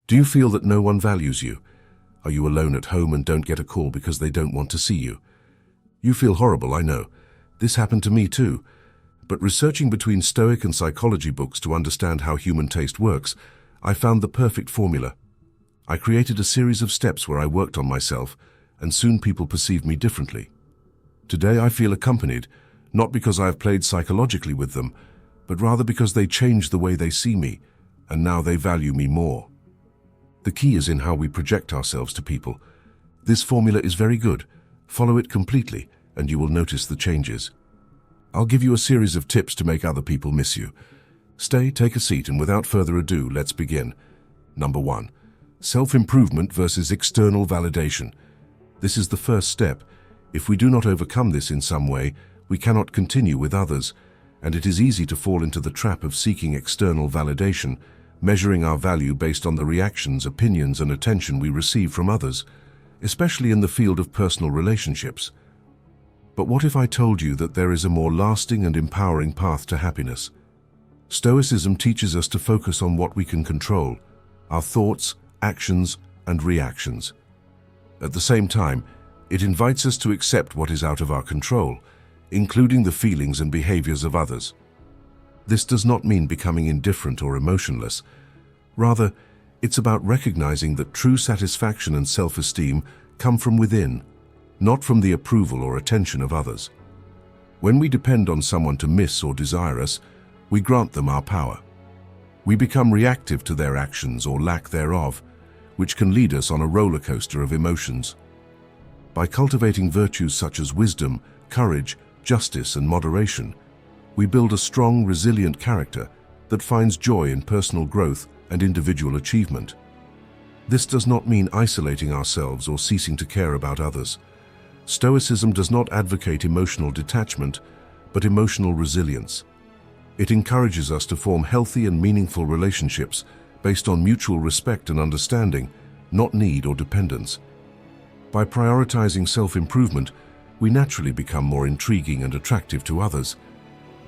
Do you feel that no one values you? Are you alone at home and don't get a call because they don't want to see you? You feel horrible, I know. This happened to me too. But researching between Stoic and psychology books to understand how human taste works, I found the perfect formula. I created a series of steps where I worked on myself, and soon people perceived me differently. Today I feel accompanied, not because I have played psychologically with them, but rather because they changed the way they see me, and now they value me more. The key is in how we project ourselves to people. This formula is very good. Follow it completely, and you will notice the changes. I'll give you a series of tips to make other people miss you. Stay, take a seat, and without further ado, let's begin. Number 1. Self-improvement versus external validation. This is the first step. If we do not overcome this in some way, we cannot continue with others, and it is easy to fall into the trap of seeking external validation, measuring our value based on the reactions, opinions, and attention we receive from others, especially in the field of personal relationships. But what if I told you that there is a more lasting and empowering path to happiness? Stoicism teaches us to focus on what we can control, our thoughts, actions, and reactions. At the same time, it invites us to accept what is out of our control, including the feelings and behaviors of others. This does not mean becoming indifferent or emotionless. Rather, it's about recognizing that true satisfaction and self-esteem come from within, not from the approval or attention of others. When we depend on someone to miss or desire us, we grant them our power. We become reactive to their actions or lack thereof, which can lead us on a roller coaster of emotions. By cultivating virtues such as wisdom, courage, justice, and moderation, we build a strong, resilient character that finds joy in personal growth and individual achievement. This does not mean isolating ourselves or ceasing to care about others. Stoicism does not advocate emotional detachment, but emotional resilience. It encourages us to form healthy and meaningful relationships based on mutual respect and understanding, not need or dependence. By prioritizing self-improvement, we naturally become more intriguing and attractive to others.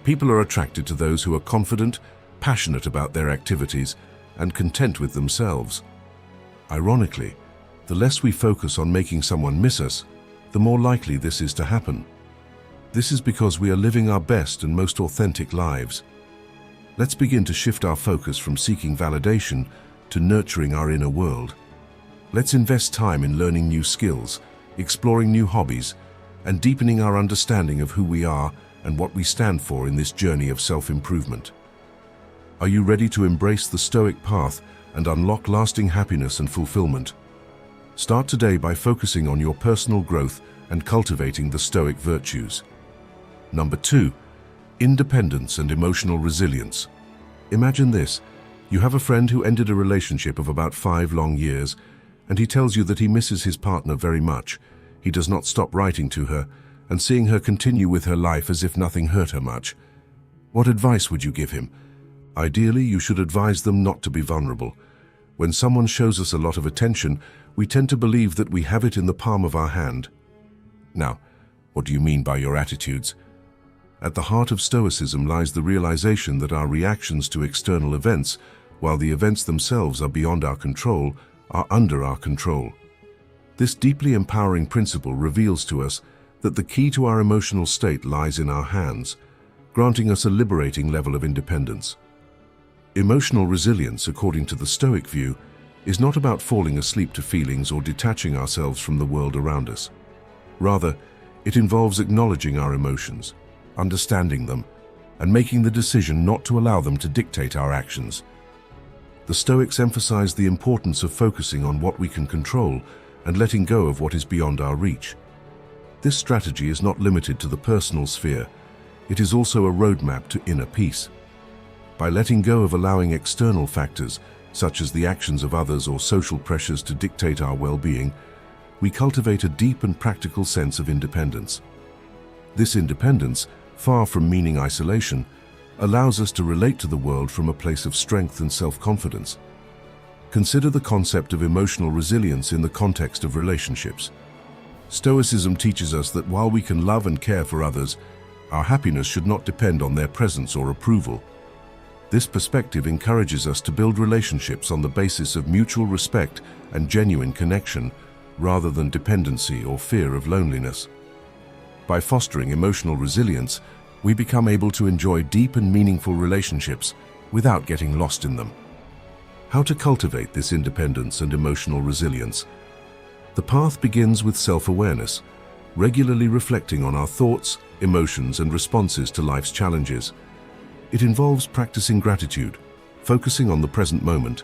People are attracted to those who are confident, passionate about their activities, and content with themselves. Ironically, the less we focus on making someone miss us, the more likely this is to happen. This is because we are living our best and most authentic lives. Let's begin to shift our focus from seeking validation to nurturing our inner world. Let's invest time in learning new skills, exploring new hobbies, and deepening our understanding of who we are and what we stand for in this journey of self-improvement. Are you ready to embrace the Stoic path and unlock lasting happiness and fulfillment? Start today by focusing on your personal growth and cultivating the Stoic virtues. Number 2. Independence and emotional resilience. Imagine this. You have a friend who ended a relationship of about 5 long years, and he tells you that he misses his partner very much. He does not stop writing to her and seeing her continue with her life as if nothing hurt her much. What advice would you give him? Ideally, you should advise them not to be vulnerable. When someone shows us a lot of attention, we tend to believe that we have it in the palm of our hand. Now, what do you mean by your attitudes? At the heart of Stoicism lies the realization that our reactions to external events, while the events themselves are beyond our control, are under our control. This deeply empowering principle reveals to us that the key to our emotional state lies in our hands, granting us a liberating level of independence. Emotional resilience, according to the Stoic view, is not about falling asleep to feelings or detaching ourselves from the world around us. Rather, it involves acknowledging our emotions, understanding them, and making the decision not to allow them to dictate our actions. The Stoics emphasize the importance of focusing on what we can control and letting go of what is beyond our reach. This strategy is not limited to the personal sphere. It is also a roadmap to inner peace. By letting go of allowing external factors, such as the actions of others or social pressures to dictate our well-being, we cultivate a deep and practical sense of independence. This independence, far from meaning isolation, allows us to relate to the world from a place of strength and self-confidence. Consider the concept of emotional resilience in the context of relationships. Stoicism teaches us that while we can love and care for others, our happiness should not depend on their presence or approval. This perspective encourages us to build relationships on the basis of mutual respect and genuine connection, rather than dependency or fear of loneliness. By fostering emotional resilience, we become able to enjoy deep and meaningful relationships without getting lost in them. How to cultivate this independence and emotional resilience? The path begins with self-awareness, regularly reflecting on our thoughts, emotions, and responses to life's challenges. It involves practicing gratitude, focusing on the present moment,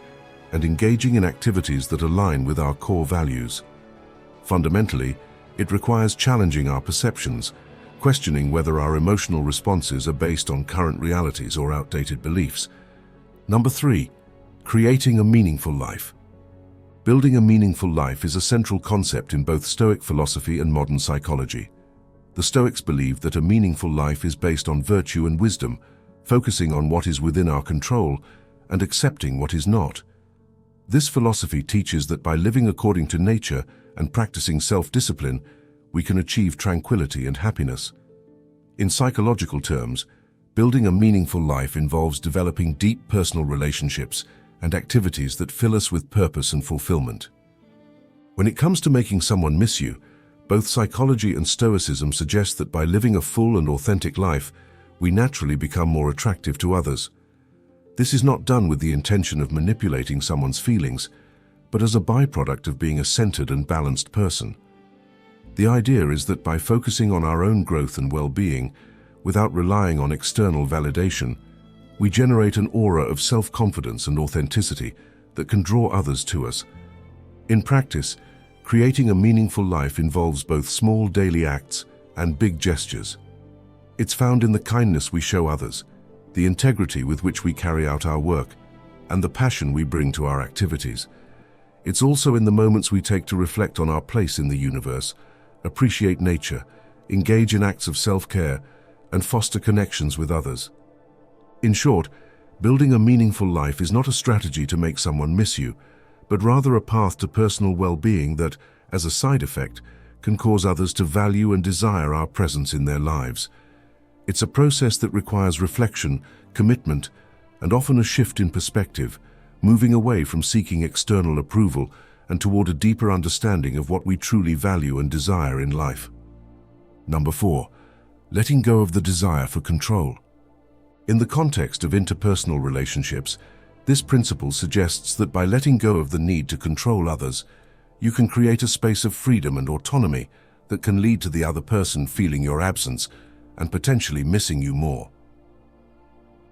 and engaging in activities that align with our core values. Fundamentally, it requires challenging our perceptions, questioning whether our emotional responses are based on current realities or outdated beliefs. Number 3, creating a meaningful life. Building a meaningful life is a central concept in both Stoic philosophy and modern psychology. The Stoics believe that a meaningful life is based on virtue and wisdom, focusing on what is within our control and accepting what is not. This philosophy teaches that by living according to nature and practicing self-discipline, we can achieve tranquility and happiness. In psychological terms, building a meaningful life involves developing deep personal relationships and activities that fill us with purpose and fulfillment. When it comes to making someone miss you, both psychology and Stoicism suggest that by living a full and authentic life, we naturally become more attractive to others. This is not done with the intention of manipulating someone's feelings, but as a byproduct of being a centered and balanced person. The idea is that by focusing on our own growth and well-being, without relying on external validation, we generate an aura of self-confidence and authenticity that can draw others to us. In practice, creating a meaningful life involves both small daily acts and big gestures. It's found in the kindness we show others, the integrity with which we carry out our work, and the passion we bring to our activities. It's also in the moments we take to reflect on our place in the universe, appreciate nature, engage in acts of self-care, and foster connections with others. In short, building a meaningful life is not a strategy to make someone miss you, but rather a path to personal well-being that, as a side effect, can cause others to value and desire our presence in their lives. It's a process that requires reflection, commitment, and often a shift in perspective, moving away from seeking external approval and toward a deeper understanding of what we truly value and desire in life. Number 4, letting go of the desire for control. In the context of interpersonal relationships, this principle suggests that by letting go of the need to control others, you can create a space of freedom and autonomy that can lead to the other person feeling your absence and potentially missing you more.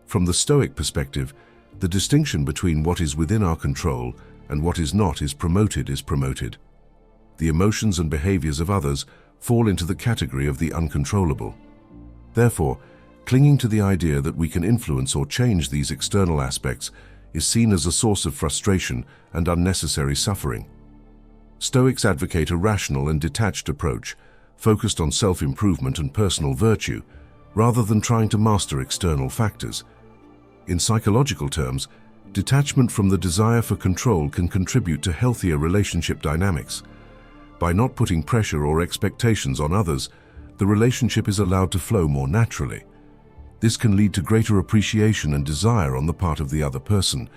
From the Stoic perspective, the distinction between what is within our control and what is not is promoted. The emotions and behaviors of others fall into the category of the uncontrollable. Therefore, clinging to the idea that we can influence or change these external aspects is seen as a source of frustration and unnecessary suffering. Stoics advocate a rational and detached approach, focused on self-improvement and personal virtue, rather than trying to master external factors. In psychological terms, detachment from the desire for control can contribute to healthier relationship dynamics. By not putting pressure or expectations on others, the relationship is allowed to flow more naturally. This can lead to greater appreciation and desire on the part of the other person,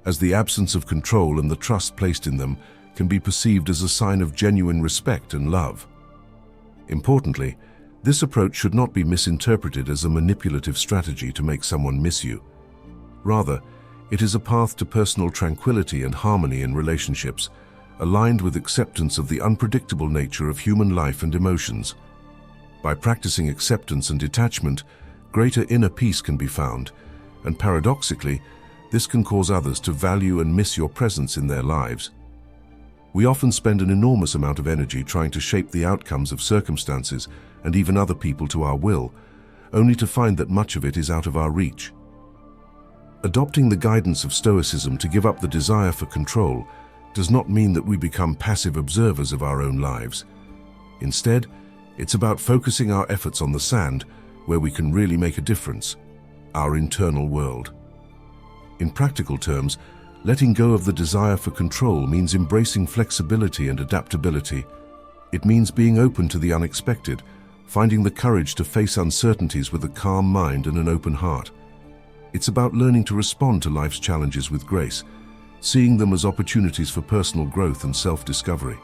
as the absence of control and the trust placed in them can be perceived as a sign of genuine respect and love. Importantly, this approach should not be misinterpreted as a manipulative strategy to make someone miss you. Rather, it is a path to personal tranquility and harmony in relationships, aligned with acceptance of the unpredictable nature of human life and emotions. By practicing acceptance and detachment, greater inner peace can be found, and paradoxically, this can cause others to value and miss your presence in their lives. We often spend an enormous amount of energy trying to shape the outcomes of circumstances and even other people to our will, only to find that much of it is out of our reach. Adopting the guidance of Stoicism to give up the desire for control does not mean that we become passive observers of our own lives. Instead, it's about focusing our efforts on the sand where we can really make a difference, our internal world. In practical terms, letting go of the desire for control means embracing flexibility and adaptability. It means being open to the unexpected, finding the courage to face uncertainties with a calm mind and an open heart. It's about learning to respond to life's challenges with grace, seeing them as opportunities for personal growth and self-discovery.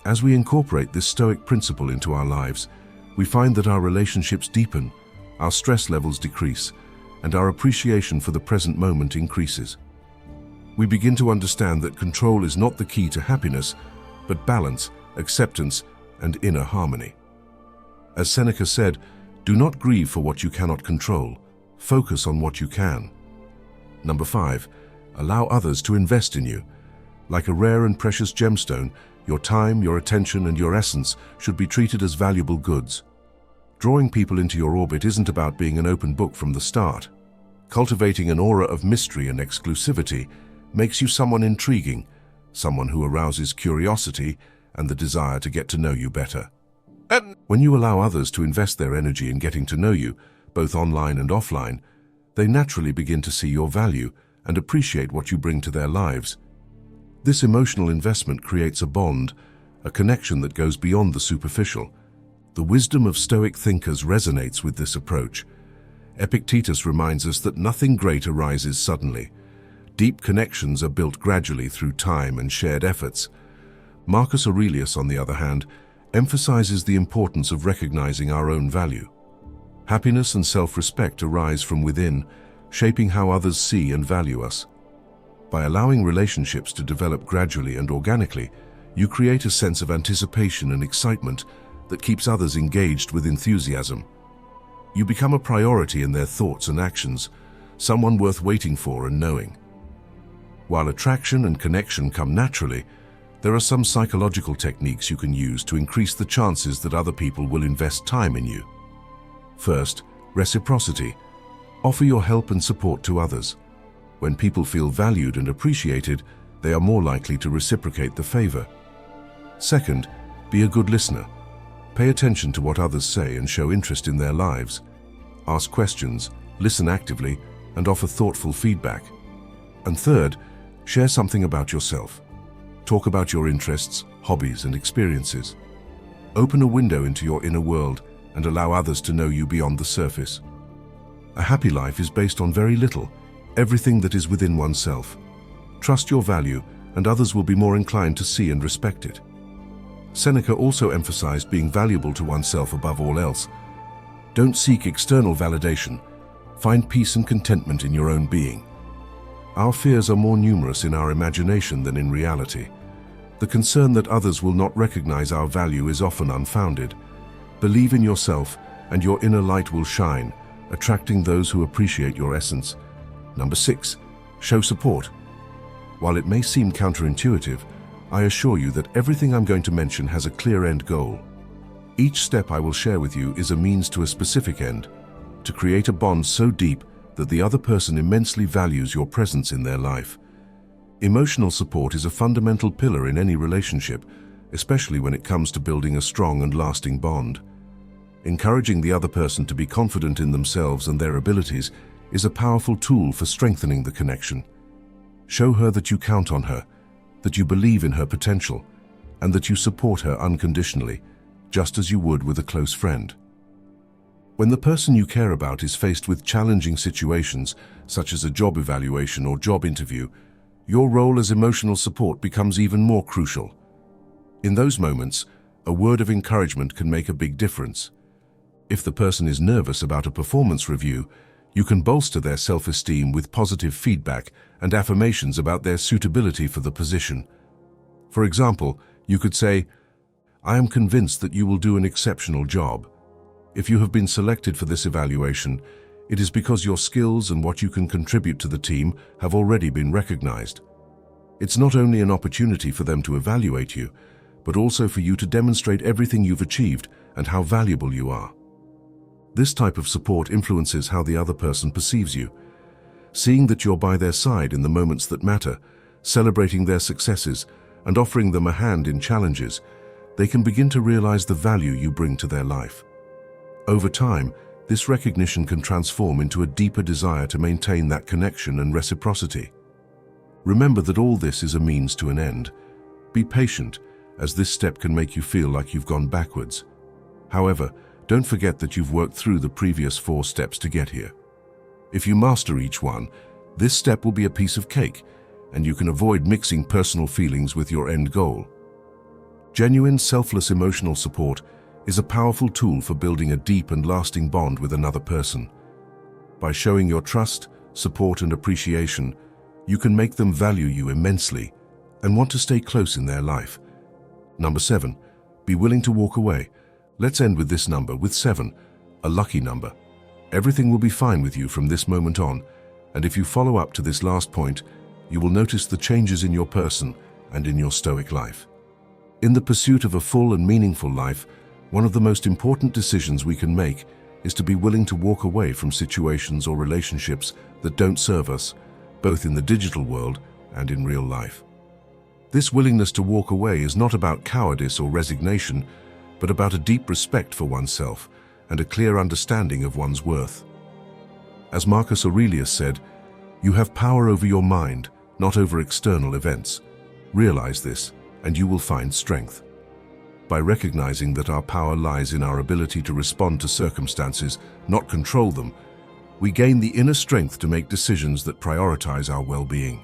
As we incorporate this Stoic principle into our lives, we find that our relationships deepen, our stress levels decrease, and our appreciation for the present moment increases. We begin to understand that control is not the key to happiness, but balance, acceptance, and inner harmony. As Seneca said, "Do not grieve for what you cannot control. Focus on what you can." Number 5, allow others to invest in you. Like a rare and precious gemstone, your time, your attention, and your essence should be treated as valuable goods. Drawing people into your orbit isn't about being an open book from the start. Cultivating an aura of mystery and exclusivity makes you someone intriguing, someone who arouses curiosity and the desire to get to know you better. When you allow others to invest their energy in getting to know you, both online and offline, they naturally begin to see your value and appreciate what you bring to their lives. This emotional investment creates a bond, a connection that goes beyond the superficial. The wisdom of Stoic thinkers resonates with this approach. Epictetus reminds us that nothing great arises suddenly. Deep connections are built gradually through time and shared efforts. Marcus Aurelius, on the other hand, emphasizes the importance of recognizing our own value. Happiness and self-respect arise from within, shaping how others see and value us. By allowing relationships to develop gradually and organically, you create a sense of anticipation and excitement that keeps others engaged with enthusiasm. You become a priority in their thoughts and actions, someone worth waiting for and knowing. While attraction and connection come naturally, there are some psychological techniques you can use to increase the chances that other people will invest time in you. First, reciprocity. Offer your help and support to others. When people feel valued and appreciated, they are more likely to reciprocate the favor. Second, be a good listener. Pay attention to what others say and show interest in their lives. Ask questions, listen actively, and offer thoughtful feedback. And third, share something about yourself. Talk about your interests, hobbies, and experiences. Open a window into your inner world and allow others to know you beyond the surface. A happy life is based on very little, everything that is within oneself. Trust your value, and others will be more inclined to see and respect it. Seneca also emphasized being valuable to oneself above all else. Don't seek external validation. Find peace and contentment in your own being. Our fears are more numerous in our imagination than in reality. The concern that others will not recognize our value is often unfounded. Believe in yourself, and your inner light will shine, attracting those who appreciate your essence. Number 6, show support. While it may seem counterintuitive, I assure you that everything I'm going to mention has a clear end goal. Each step I will share with you is a means to a specific end, to create a bond so deep that the other person immensely values your presence in their life. Emotional support is a fundamental pillar in any relationship, especially when it comes to building a strong and lasting bond. Encouraging the other person to be confident in themselves and their abilities is a powerful tool for strengthening the connection. Show her that you count on her, that you believe in her potential, and that you support her unconditionally, just as you would with a close friend. When the person you care about is faced with challenging situations, such as a job evaluation or job interview, your role as emotional support becomes even more crucial. In those moments, a word of encouragement can make a big difference. If the person is nervous about a performance review, you can bolster their self-esteem with positive feedback and affirmations about their suitability for the position. For example, you could say, "I am convinced that you will do an exceptional job. If you have been selected for this evaluation, it is because your skills and what you can contribute to the team have already been recognized." It's not only an opportunity for them to evaluate you, but also for you to demonstrate everything you've achieved and how valuable you are. This type of support influences how the other person perceives you. Seeing that you're by their side in the moments that matter, celebrating their successes, and offering them a hand in challenges, they can begin to realize the value you bring to their life. Over time, this recognition can transform into a deeper desire to maintain that connection and reciprocity. Remember that all this is a means to an end. Be patient, as this step can make you feel like you've gone backwards. However, don't forget that you've worked through the previous 4 steps to get here. If you master each one, this step will be a piece of cake, and you can avoid mixing personal feelings with your end goal. Genuine, selfless emotional support is a powerful tool for building a deep and lasting bond with another person. By showing your trust, support, and appreciation, you can make them value you immensely and want to stay close in their life. Number 7, be willing to walk away. Let's end with this number, with 7, a lucky number. Everything will be fine with you from this moment on, and if you follow up to this last point, you will notice the changes in your person and in your Stoic life. In the pursuit of a full and meaningful life, one of the most important decisions we can make is to be willing to walk away from situations or relationships that don't serve us, both in the digital world and in real life. This willingness to walk away is not about cowardice or resignation, but about a deep respect for oneself and a clear understanding of one's worth. As Marcus Aurelius said, "You have power over your mind, not over external events. Realize this, and you will find strength." By recognizing that our power lies in our ability to respond to circumstances, not control them, we gain the inner strength to make decisions that prioritize our well-being.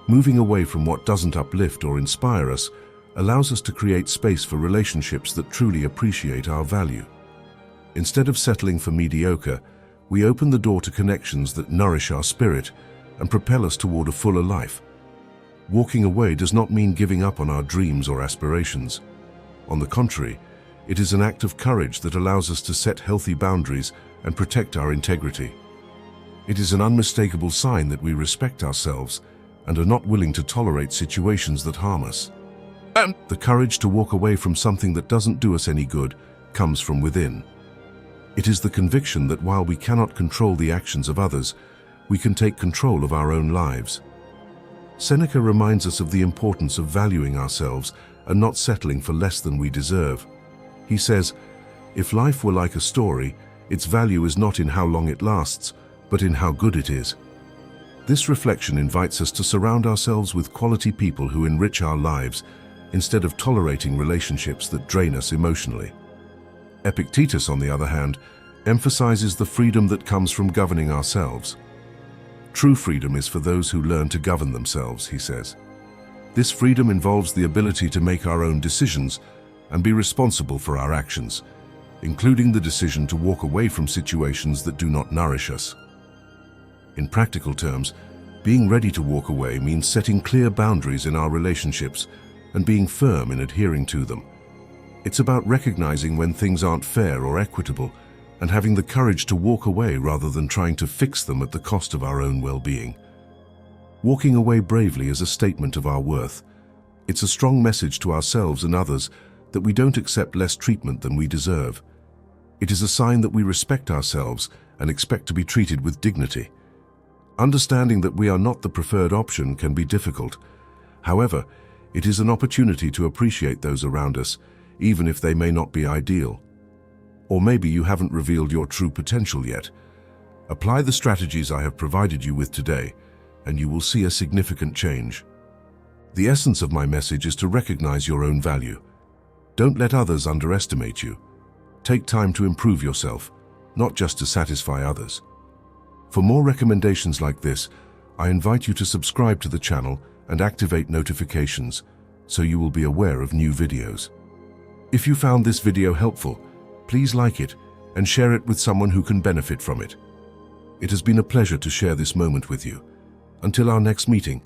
Moving away from what doesn't uplift or inspire us allows us to create space for relationships that truly appreciate our value. Instead of settling for mediocre, we open the door to connections that nourish our spirit and propel us toward a fuller life. Walking away does not mean giving up on our dreams or aspirations. On the contrary, it is an act of courage that allows us to set healthy boundaries and protect our integrity. It is an unmistakable sign that we respect ourselves and are not willing to tolerate situations that harm us. And the courage to walk away from something that doesn't do us any good comes from within. It is the conviction that while we cannot control the actions of others, we can take control of our own lives. Seneca reminds us of the importance of valuing ourselves and not settling for less than we deserve. He says, "If life were like a story, its value is not in how long it lasts, but in how good it is." This reflection invites us to surround ourselves with quality people who enrich our lives, instead of tolerating relationships that drain us emotionally. Epictetus, on the other hand, emphasizes the freedom that comes from governing ourselves. True freedom is for those who learn to govern themselves, he says. This freedom involves the ability to make our own decisions and be responsible for our actions, including the decision to walk away from situations that do not nourish us. In practical terms, being ready to walk away means setting clear boundaries in our relationships and being firm in adhering to them. It's about recognizing when things aren't fair or equitable and having the courage to walk away rather than trying to fix them at the cost of our own well-being. Walking away bravely is a statement of our worth. It's a strong message to ourselves and others that we don't accept less treatment than we deserve. It is a sign that we respect ourselves and expect to be treated with dignity. Understanding that we are not the preferred option can be difficult. However, it is an opportunity to appreciate those around us, even if they may not be ideal. Or maybe you haven't revealed your true potential yet. Apply the strategies I have provided you with today, and you will see a significant change. The essence of my message is to recognize your own value. Don't let others underestimate you. Take time to improve yourself, not just to satisfy others. For more recommendations like this, I invite you to subscribe to the channel and activate notifications so you will be aware of new videos. If you found this video helpful, please like it and share it with someone who can benefit from it. It has been a pleasure to share this moment with you. Until our next meeting,